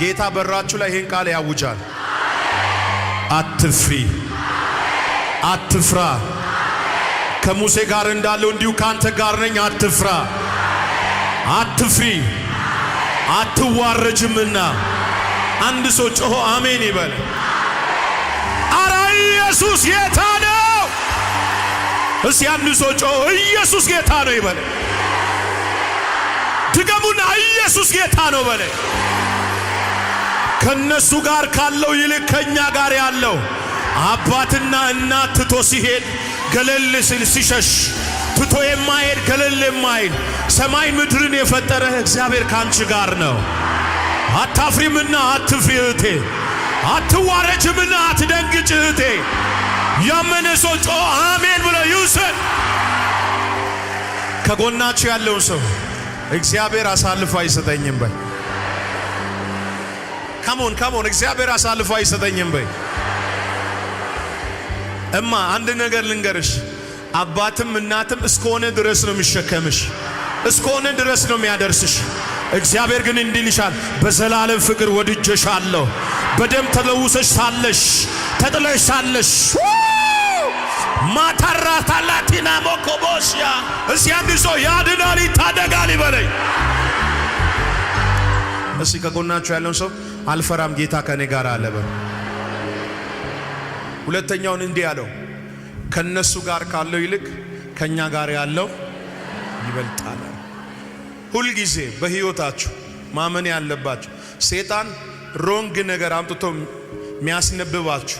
ጌታ በራችሁ ላይ ይሄን ቃል ያውጃል። አትፍሪ፣ አትፍራ። ከሙሴ ጋር እንዳለው እንዲሁ ካንተ ጋር ነኝ። አትፍራ፣ አትፍሪ፣ አትዋረጅምና። አንድ ሰው ጮሆ አሜን ይበል። አረ ኢየሱስ ጌታ ነው። እስቲ አንድ ሰው ጮሆ ኢየሱስ ጌታ ነው ይበል። ድገሙና ኢየሱስ ጌታ ነው በለ። ከነሱ ጋር ካለው ይልቅ ከኛ ጋር ያለው አባትና እናት ትቶ ሲሄድ ገለል ሲል ሲሸሽ ትቶ የማይሄድ ገለል የማይል ሰማይ ምድርን የፈጠረ እግዚአብሔር ካንቺ ጋር ነው። አታፍሪምና አትፍሪ እህቴ፣ አትዋረጅምና አትደንግጭ እህቴ። ያመነ ሰው ጮህ አሜን ብሎ ይውሰድ። ከጎናችሁ ያለውን ሰው እግዚአብሔር አሳልፎ አይሰጠኝም በይ። ካሞን እግዚአብሔር አሳልፎ አይሰጠኝም በይ። እማ አንድ ነገር ልንገርሽ፣ አባትም እናትም እስከሆነ ድረስ ነው የሚሸከምሽ፣ እስከሆነ ድረስ ነው የሚያደርስሽ። እግዚአብሔር ግን እንዲህ ይልሻል፣ በዘላለም ፍቅር ወድጄሻለሁ። በደም ተለውሰሽ ሳለሽ ተጥለሽ ሳለሽ ማታራታ ላቲና ሞኮቦሽያ እዚህ አንድ ሰው ያድናል ይታደጋል ይበለኝ። እሺ ከጎናችሁ ያለውን ሰው አልፈራም ጌታ ከኔ ጋር አለ በል። ሁለተኛውን እንዲህ ያለው ከነሱ ጋር ካለው ይልቅ ከኛ ጋር ያለው ይበልጣል። ሁልጊዜ በህይወታችሁ ማመን ያለባችሁ ሰይጣን ሮንግ ነገር አምጥቶ የሚያስነብባችሁ